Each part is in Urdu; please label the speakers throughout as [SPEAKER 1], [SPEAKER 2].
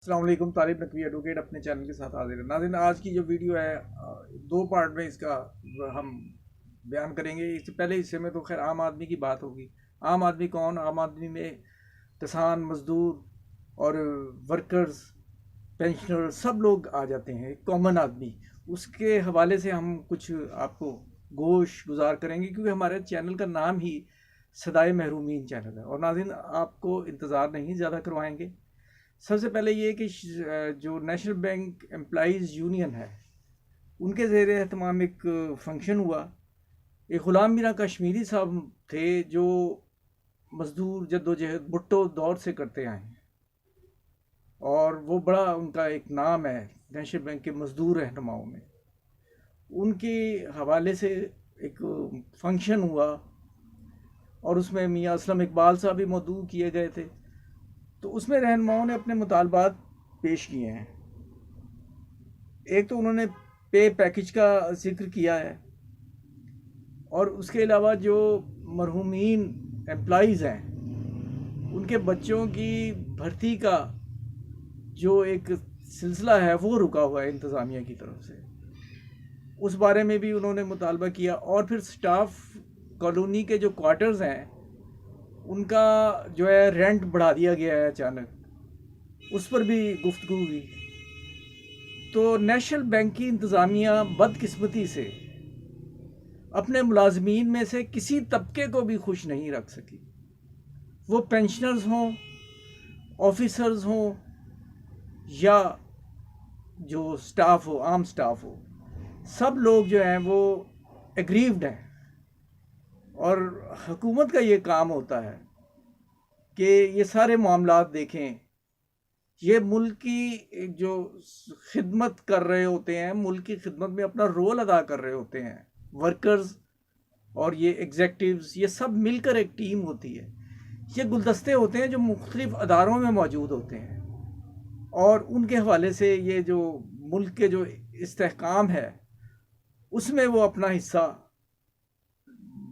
[SPEAKER 1] السلام علیکم، طالب نقوی ایڈوکیٹ اپنے چینل کے ساتھ حاضر ہے۔ ناظرین، آج کی جو ویڈیو ہے دو پارٹ میں اس کا ہم بیان کریں گے۔ اس سے پہلے حصے میں تو خیر عام آدمی کی بات ہوگی۔ عام آدمی کون؟ عام آدمی میں کسان، مزدور اور ورکرز، پینشنر سب لوگ آ جاتے ہیں۔ ایک کامن آدمی، اس کے حوالے سے ہم کچھ آپ کو گوش گزار کریں گے، کیونکہ ہمارے چینل کا نام ہی صدائے محرومین چینل ہے۔ اور ناظرین، آپ کو انتظار نہیں زیادہ کروائیں گے۔ سب سے پہلے یہ کہ جو نیشنل بینک امپلائیز یونین ہے، ان کے زیر اہتمام ایک فنکشن ہوا۔ ایک غلام میرا کشمیری صاحب تھے جو مزدور جدوجہد بھٹو دور سے کرتے آئے ہیں، اور وہ بڑا ان کا ایک نام ہے نیشنل بینک کے مزدور رہنماؤں میں۔ ان کے حوالے سے ایک فنکشن ہوا، اور اس میں میاں اسلم اقبال صاحب بھی مدعو کیے گئے تھے۔ تو اس میں رہنماؤں نے اپنے مطالبات پیش کیے ہیں۔ ایک تو انہوں نے پے پیکج کا ذکر کیا ہے، اور اس کے علاوہ جو مرحومین امپلائیز ہیں ان کے بچوں کی بھرتی کا جو ایک سلسلہ ہے وہ رکا ہوا ہے انتظامیہ کی طرف سے، اس بارے میں بھی انہوں نے مطالبہ کیا۔ اور پھر سٹاف کالونی کے جو کوارٹرز ہیں ان کا جو ہے رینٹ بڑھا دیا گیا ہے اچانک، اس پر بھی گفتگو ہوئی۔ تو نیشنل بینک کی انتظامیہ بدقسمتی سے اپنے ملازمین میں سے کسی طبقے کو بھی خوش نہیں رکھ سکی، وہ پینشنرز ہوں، آفیسرز ہوں، یا جو سٹاف ہو، عام سٹاف ہو، سب لوگ جو ہیں وہ ایگریوڈ ہیں۔ اور حکومت کا یہ کام ہوتا ہے کہ یہ سارے معاملات دیکھیں۔ یہ ملک کی جو خدمت کر رہے ہوتے ہیں، ملک کی خدمت میں اپنا رول ادا کر رہے ہوتے ہیں ورکرز اور یہ ایگزیکٹیوز، یہ سب مل کر ایک ٹیم ہوتی ہے۔ یہ گلدستے ہوتے ہیں جو مختلف اداروں میں موجود ہوتے ہیں، اور ان کے حوالے سے یہ جو ملک کے جو استحکام ہے اس میں وہ اپنا حصہ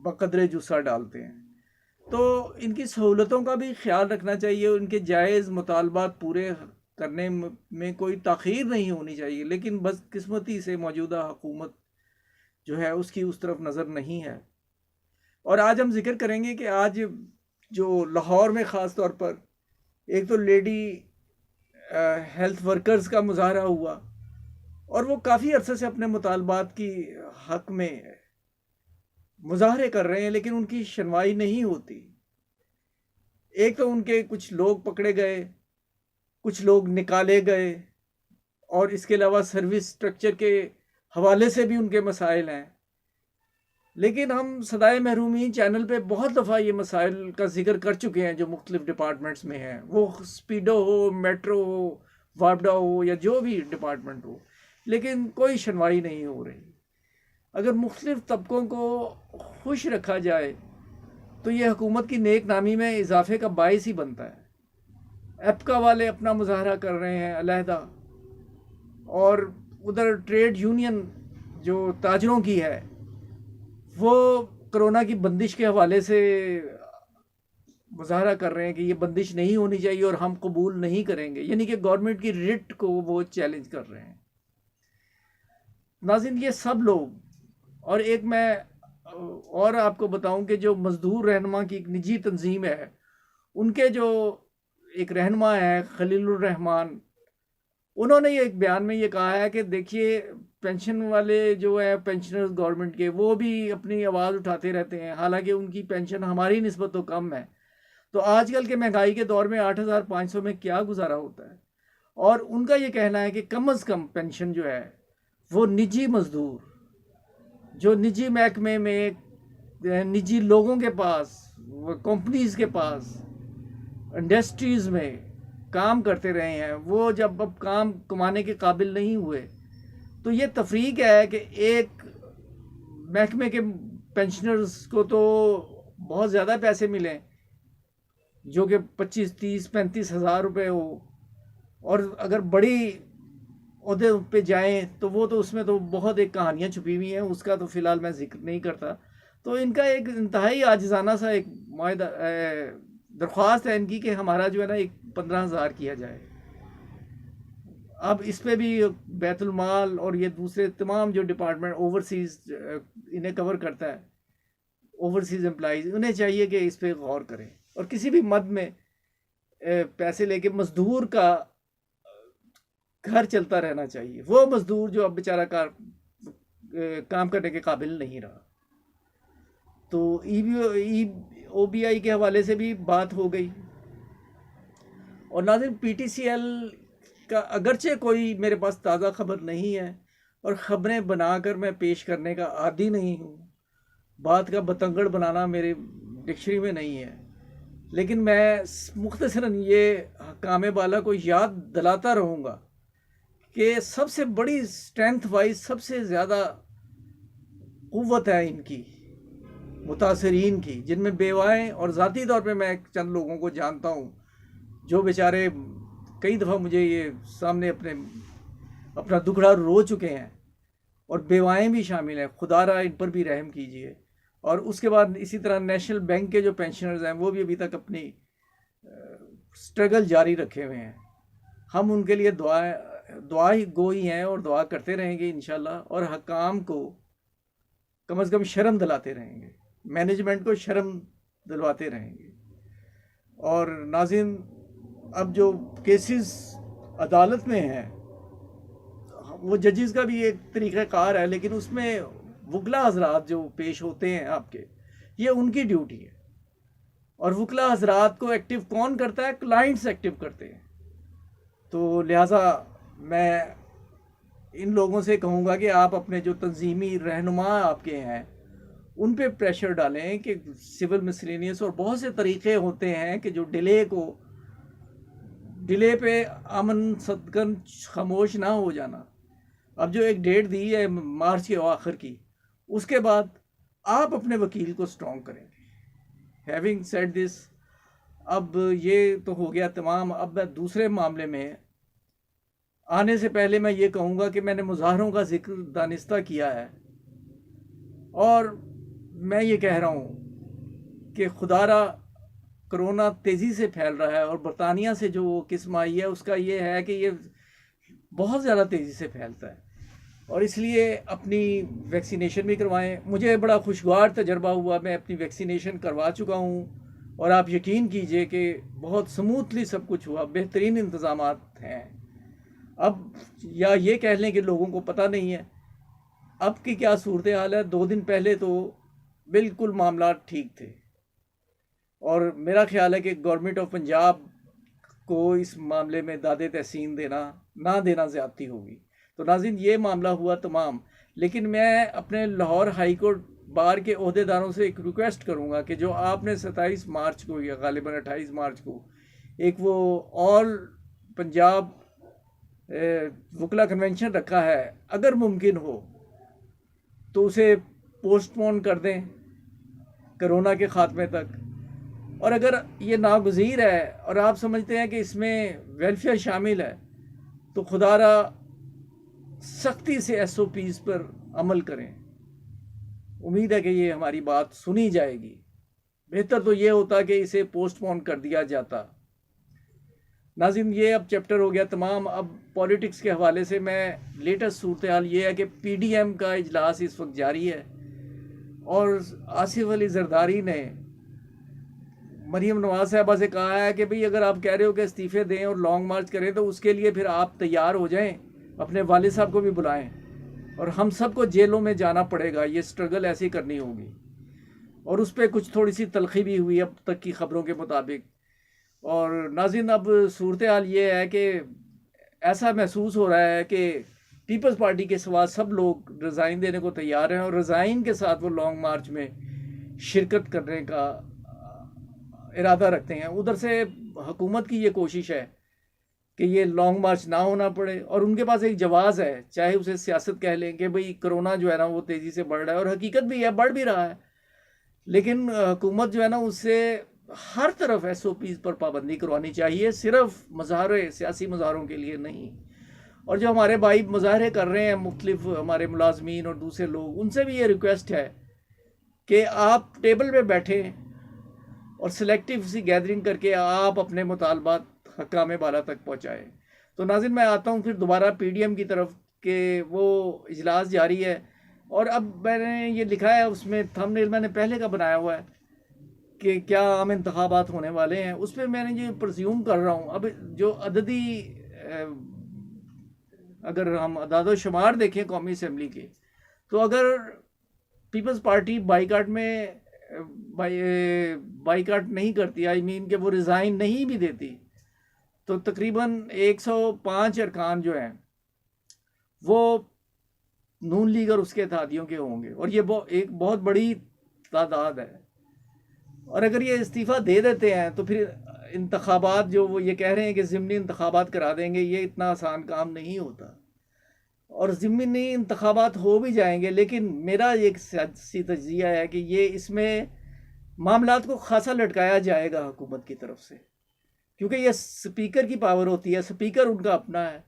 [SPEAKER 1] بقدر جسہ ڈالتے ہیں۔ تو ان کی سہولتوں کا بھی خیال رکھنا چاہیے، ان کے جائز مطالبات پورے کرنے میں کوئی تاخیر نہیں ہونی چاہیے، لیکن بدقسمتی سے موجودہ حکومت جو ہے اس کی اس طرف نظر نہیں ہے۔ اور آج ہم ذکر کریں گے کہ آج جو لاہور میں خاص طور پر ایک تو لیڈی ہیلتھ ورکرز کا مظاہرہ ہوا، اور وہ کافی عرصے سے اپنے مطالبات کی حق میں مظاہرے کر رہے ہیں، لیکن ان کی سنوائی نہیں ہوتی۔ ایک تو ان کے کچھ لوگ پکڑے گئے، کچھ لوگ نکالے گئے، اور اس کے علاوہ سروس سٹرکچر کے حوالے سے بھی ان کے مسائل ہیں۔ لیکن ہم صدائے محرومین چینل پہ بہت دفعہ یہ مسائل کا ذکر کر چکے ہیں جو مختلف ڈپارٹمنٹس میں ہیں، وہ سپیڈو ہو، میٹرو ہو، وابڈا ہو، یا جو بھی ڈپارٹمنٹ ہو، لیکن کوئی سنوائی نہیں ہو رہی۔ اگر مختلف طبقوں کو خوش رکھا جائے تو یہ حکومت کی نیک نامی میں اضافے کا باعث ہی بنتا ہے۔ ایپکا والے اپنا مظاہرہ کر رہے ہیں علیحدہ، اور ادھر ٹریڈ یونین جو تاجروں کی ہے وہ کرونا کی بندش کے حوالے سے مظاہرہ کر رہے ہیں کہ یہ بندش نہیں ہونی چاہیے اور ہم قبول نہیں کریں گے، یعنی کہ گورنمنٹ کی ریٹ کو وہ چیلنج کر رہے ہیں۔ ناظرین، یہ سب لوگ، اور ایک میں اور آپ کو بتاؤں کہ جو مزدور رہنما کی ایک نجی تنظیم ہے، ان کے جو ایک رہنما ہے خلیل الرحمان، انہوں نے یہ ایک بیان میں یہ کہا ہے کہ دیکھیے پینشن والے جو ہے پینشنرز گورنمنٹ کے، وہ بھی اپنی آواز اٹھاتے رہتے ہیں، حالانکہ ان کی پینشن ہماری نسبت تو کم ہے۔ تو آج کل کے مہنگائی کے دور میں 8,500 میں کیا گزارا ہوتا ہے؟ اور ان کا یہ کہنا ہے کہ کم از کم پینشن جو ہے وہ نجی مزدور جو نجی محکمے میں، نجی لوگوں کے پاس، کمپنیز کے پاس، انڈسٹریز میں کام کرتے رہے ہیں، وہ جب اب کام کمانے کے قابل نہیں ہوئے، تو یہ تفریق ہے کہ ایک محکمے کے پینشنرز کو تو بہت زیادہ پیسے ملیں، جو کہ 25, 30, 35 ہزار روپے ہو، اور اگر بڑی عہدے پہ جائیں تو وہ تو اس میں تو بہت ایک کہانیاں چھپی ہوئی ہیں، اس کا تو فی الحال میں ذکر نہیں کرتا۔ تو ان کا ایک انتہائی عاجزانہ سا ایک درخواست ہے ان کی کہ ہمارا جو ہے نا ایک 15,000 کیا جائے۔ اب اس پہ بھی بیت المال اور یہ دوسرے تمام جو ڈپارٹمنٹ اوورسیز انہیں کور کرتا ہے، اوورسیز امپلائیز، انہیں چاہیے کہ اس پہ غور کریں، اور کسی بھی مد میں پیسے لے کے مزدور کا گھر چلتا رہنا چاہیے، وہ مزدور جو اب بیچارہ کام کرنے کے قابل نہیں رہا۔ تو او بی آئی کے حوالے سے بھی بات ہو گئی۔ اور ناظرین، پی ٹی سی ایل کا اگرچہ کوئی میرے پاس تازہ خبر نہیں ہے، اور خبریں بنا کر میں پیش کرنے کا عادی نہیں ہوں، بات کا بتنگڑ بنانا میرے ڈکشنری میں نہیں ہے، لیکن میں مختصراً یہ حکام بالا کو یاد دلاتا رہوں گا کہ سب سے بڑی اسٹرینتھ وائز سب سے زیادہ قوت ہے ان کی متاثرین کی، جن میں بیوائیں، اور ذاتی طور پہ میں چند لوگوں کو جانتا ہوں جو بیچارے کئی دفعہ مجھے یہ سامنے اپنا دکھڑا رو چکے ہیں، اور بیوائیں بھی شامل ہیں، خدا را ان پر بھی رحم کیجیے۔ اور اس کے بعد اسی طرح نیشنل بینک کے جو پینشنرز ہیں وہ بھی ابھی تک اپنی سٹرگل جاری رکھے ہوئے ہیں۔ ہم ان کے لیے دعا ہی گوئی ہیں، اور دعا کرتے رہیں گے انشاءاللہ، اور حکام کو کم از کم شرم دلاتے رہیں گے، مینجمنٹ کو شرم دلواتے رہیں گے۔ اور ناظرین، اب جو کیسز عدالت میں ہیں، وہ ججز کا بھی ایک طریقہ کار ہے، لیکن اس میں وکلا حضرات جو پیش ہوتے ہیں آپ کے، یہ ان کی ڈیوٹی ہے، اور وکلا حضرات کو ایکٹیو کون کرتا ہے؟ کلائنٹس ایکٹیو کرتے ہیں۔ تو لہٰذا میں ان لوگوں سے کہوں گا کہ آپ اپنے جو تنظیمی رہنما آپ کے ہیں ان پہ پریشر ڈالیں کہ سول مسلینیس، اور بہت سے طریقے ہوتے ہیں کہ جو ڈیلے پہ امن صدقن خاموش نہ ہو جانا۔ اب جو ایک ڈیٹ دی ہے مارچ کے آخر کی، اس کے بعد آپ اپنے وکیل کو سٹرونگ کریں گے۔ ہیونگ سیڈ دس، اب یہ تو ہو گیا تمام۔ اب میں دوسرے معاملے میں آنے سے پہلے میں یہ کہوں گا کہ میں نے مظاہروں کا ذکر دانستہ کیا ہے، اور میں یہ کہہ رہا ہوں کہ خدا را کرونا تیزی سے پھیل رہا ہے، اور برطانیہ سے جو قسم آئی ہے اس کا یہ ہے کہ یہ بہت زیادہ تیزی سے پھیلتا ہے، اور اس لیے اپنی ویکسینیشن بھی کروائیں۔ مجھے بڑا خوشگوار تجربہ ہوا، میں اپنی ویکسینیشن کروا چکا ہوں، اور آپ یقین کیجئے کہ بہت سموتھلی سب کچھ ہوا، بہترین انتظامات ہیں۔ اب یا یہ کہہ لیں کہ لوگوں کو پتہ نہیں ہے اب کی کیا صورتحال ہے۔ 2 دن پہلے تو بالکل معاملات ٹھیک تھے، اور میرا خیال ہے کہ گورنمنٹ آف پنجاب کو اس معاملے میں داد تحسین نہ دینا زیادتی ہوگی۔ تو ناظرین، یہ معاملہ ہوا تمام، لیکن میں اپنے لاہور ہائی کورٹ بار کے عہدیداروں سے ایک ریکویسٹ کروں گا کہ جو آپ نے 27 مارچ کو یا غالباً 28 مارچ کو ایک وہ آل پنجاب وکلا کنونشن رکھا ہے، اگر ممکن ہو تو اسے پوسٹ پون کر دیں کرونا کے خاتمے تک، اور اگر یہ ناگزیر ہے اور آپ سمجھتے ہیں کہ اس میں ویلفیئر شامل ہے تو خدا را سختی سے ایس او پیز پر عمل کریں۔ امید ہے کہ یہ ہماری بات سنی جائے گی۔ بہتر تو یہ ہوتا کہ اسے پوسٹ پون کر دیا جاتا۔ ناظرین، یہ اب چیپٹر ہو گیا تمام۔ اب پولیٹکس کے حوالے سے میں لیٹسٹ صورتحال یہ ہے کہ پی ڈی ایم کا اجلاس اس وقت جاری ہے، اور آصف علی زرداری نے مریم نواز صاحبہ سے کہا ہے کہ بھئی اگر آپ کہہ رہے ہو کہ استعفے دیں اور لانگ مارچ کریں تو اس کے لیے پھر آپ تیار ہو جائیں، اپنے والد صاحب کو بھی بلائیں، اور ہم سب کو جیلوں میں جانا پڑے گا، یہ سٹرگل ایسی کرنی ہوگی۔ اور اس پہ کچھ تھوڑی سی تلخی بھی ہوئی اب تک کی خبروں کے مطابق۔ اور ناظرین، اب صورتحال یہ ہے کہ ایسا محسوس ہو رہا ہے کہ پیپلز پارٹی کے سوا سب لوگ ریزائن دینے کو تیار ہیں، اور ریزائن کے ساتھ وہ لانگ مارچ میں شرکت کرنے کا ارادہ رکھتے ہیں۔ ادھر سے حکومت کی یہ کوشش ہے کہ یہ لانگ مارچ نہ ہونا پڑے، اور ان کے پاس ایک جواز ہے، چاہے اسے سیاست کہہ لیں کہ بھئی کرونا جو ہے نا وہ تیزی سے بڑھ رہا ہے، اور حقیقت بھی ہے، بڑھ بھی رہا ہے، لیکن حکومت جو ہے نا اس سے ہر طرف ایس او پیز پر پابندی کروانی چاہیے، صرف مظاہرے، سیاسی مظاہروں کے لیے نہیں۔ اور جو ہمارے بھائی مظاہرے کر رہے ہیں، مختلف ہمارے ملازمین اور دوسرے لوگ، ان سے بھی یہ ریکویسٹ ہے کہ آپ ٹیبل پہ بیٹھیں اور سلیکٹیو سی گیدرنگ کر کے آپ اپنے مطالبات حکام بالا تک پہنچائیں۔ تو ناظرین میں آتا ہوں پھر دوبارہ پی ڈی ایم کی طرف کہ وہ اجلاس جاری ہے، اور اب میں نے یہ لکھا ہے اس میں تھم نیل میں نے پہلے کا بنایا ہوا ہے کہ کیا عام انتخابات ہونے والے ہیں. اس پہ میں نے یہ پرزیوم کر رہا ہوں اب جو عددی اگر ہم اعداد و شمار دیکھیں قومی اسمبلی کے، تو اگر پیپلز پارٹی بائیکاٹ میں بائیکاٹ نہیں کرتی، آئی مین کہ وہ ریزائن نہیں بھی دیتی، تو تقریباً 105 ارکان جو ہیں وہ نون لیگ اور اس کے اتحادیوں کے ہوں گے، اور یہ ایک بہت بڑی تعداد ہے. اور اگر یہ استعفیٰ دے دیتے ہیں تو پھر انتخابات جو وہ یہ کہہ رہے ہیں کہ ضمنی انتخابات کرا دیں گے، یہ اتنا آسان کام نہیں ہوتا. اور ضمنی انتخابات ہو بھی جائیں گے، لیکن میرا ایک سیاسی تجزیہ ہے کہ یہ اس میں معاملات کو خاصا لٹکایا جائے گا حکومت کی طرف سے، کیونکہ یہ سپیکر کی پاور ہوتی ہے، سپیکر ان کا اپنا ہے،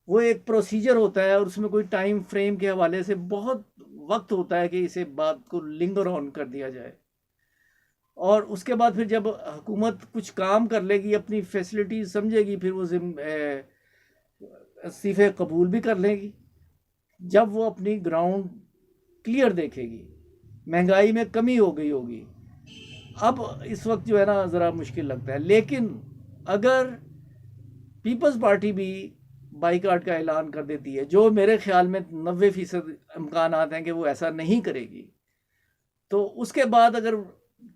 [SPEAKER 1] وہ ایک پروسیجر ہوتا ہے اور اس میں کوئی ٹائم فریم کے حوالے سے بہت وقت ہوتا ہے کہ اسے بات کو لنگر آن کر دیا جائے. اور اس کے بعد پھر جب حکومت کچھ کام کر لے گی، اپنی فیسلٹیز سمجھے گی، پھر وہ استعفے قبول بھی کر لے گی جب وہ اپنی گراؤنڈ کلیئر دیکھے گی، مہنگائی میں کمی ہو گئی ہوگی. اب اس وقت جو ہے نا ذرا مشکل لگتا ہے. لیکن اگر پیپلز پارٹی بھی بائیکاٹ کا اعلان کر دیتی ہے، جو میرے خیال میں 90% امکانات ہیں کہ وہ ایسا نہیں کرے گی، تو اس کے بعد اگر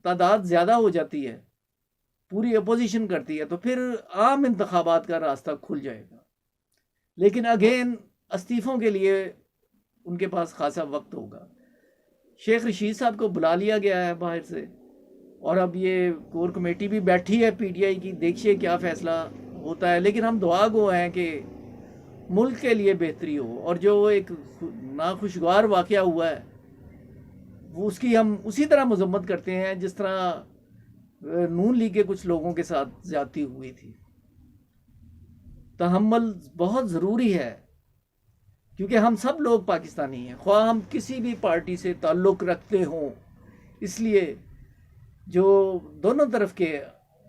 [SPEAKER 1] تعداد زیادہ ہو جاتی ہے، پوری اپوزیشن کرتی ہے، تو پھر عام انتخابات کا راستہ کھل جائے گا. لیکن اگین استعفوں کے لیے ان کے پاس خاصا وقت ہوگا. شیخ رشید صاحب کو بلا لیا گیا ہے باہر سے، اور اب یہ کور کمیٹی بھی بیٹھی ہے پی ٹی آئی کی، دیکھیے کیا فیصلہ ہوتا ہے. لیکن ہم دعا گو ہیں کہ ملک کے لیے بہتری ہو، اور جو ایک ناخوشگوار واقعہ ہوا ہے وہ اس کی ہم اسی طرح مذمت کرتے ہیں جس طرح نون لیگ کے کچھ لوگوں کے ساتھ زیادتی ہوئی تھی. تحمل بہت ضروری ہے، کیونکہ ہم سب لوگ پاکستانی ہیں، خواہ ہم کسی بھی پارٹی سے تعلق رکھتے ہوں. اس لیے جو دونوں طرف کے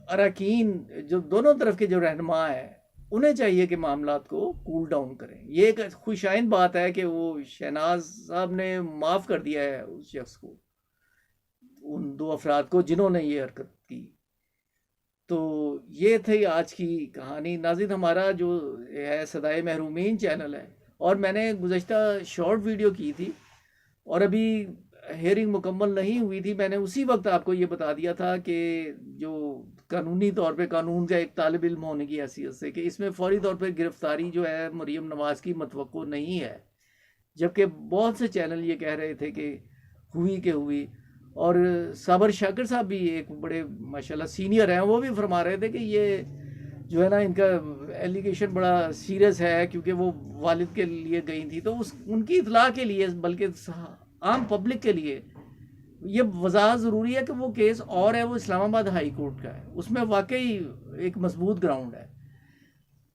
[SPEAKER 1] اراکین، جو دونوں طرف کے جو رہنما ہیں، انہیں چاہیے کہ معاملات کو کول ڈاؤن کریں. یہ ایک خوش آئند بات ہے کہ وہ شہناز صاحب نے معاف کر دیا ہے اس شخص کو، ان 2 افراد کو جنہوں نے یہ حرکت کی. تو یہ تھی آج کی کہانی. ناظرین، ہمارا جو ہے صدائے محرومین چینل ہے، اور میں نے گزشتہ شارٹ ویڈیو کی تھی، اور ابھی ہیئرنگ مکمل نہیں ہوئی تھی. میں نے اسی وقت آپ کو یہ بتا دیا تھا کہ جو قانونی طور پہ قانون کا ایک طالب علم ہونے کی حیثیت سے کہ اس میں فوری طور پہ گرفتاری جو ہے مریم نواز کی متوقع نہیں ہے، جبکہ بہت سے چینل یہ کہہ رہے تھے کہ ہوئی کہ ہوئی. اور صابر شاکر صاحب بھی ایک بڑے ماشاءاللہ سینئر ہیں، وہ بھی فرما رہے تھے کہ یہ جو ہے نا ان کا ایلیگیشن بڑا سیریس ہے، کیونکہ وہ والد کے لیے گئی تھی. تو ان کی اطلاع کے لیے، بلکہ عام پبلک کے لیے یہ وضاحت ضروری ہے کہ وہ کیس اور ہے، وہ اسلام آباد ہائی کورٹ کا ہے. اس میں واقعی ایک مضبوط گراؤنڈ ہے،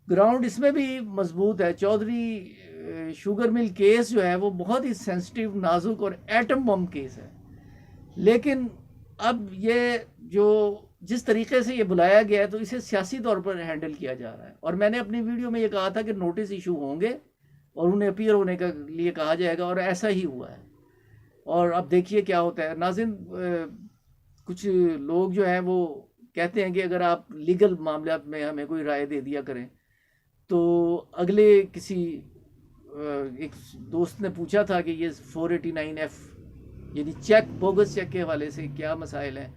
[SPEAKER 1] گراؤنڈ اس میں بھی مضبوط ہے. چودھری شوگر مل کیس جو ہے وہ بہت ہی سینسٹیو، نازک اور ایٹم بم کیس ہے. لیکن اب یہ جو جس طریقے سے یہ بلایا گیا ہے، تو اسے سیاسی طور پر ہینڈل کیا جا رہا ہے. اور میں نے اپنی ویڈیو میں یہ کہا تھا کہ نوٹس ایشو ہوں گے اور انہیں اپیئر ہونے کے لیے کہا جائے گا، اور ایسا ہی ہوا ہے. اور اب دیکھیے کیا ہوتا ہے. ناظرین، کچھ لوگ جو ہیں وہ کہتے ہیں کہ اگر آپ لیگل معاملات میں ہمیں کوئی رائے دے دیا کریں، تو اگلے کسی ایک دوست نے پوچھا تھا کہ یہ 489F یعنی چیک، بوگس چیک کے حوالے سے کیا مسائل ہیں.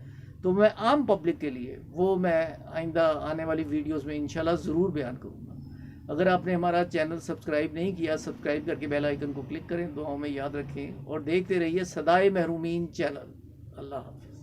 [SPEAKER 1] تو میں عام پبلک کے لیے وہ میں آئندہ آنے والی ویڈیوز میں انشاءاللہ ضرور بیان کروں گا. اگر آپ نے ہمارا چینل سبسکرائب نہیں کیا، سبسکرائب کر کے بیل آئیکن کو کلک کریں. دعاؤں میں یاد رکھیں اور دیکھتے رہیے صدائے محرومین چینل. اللہ حافظ.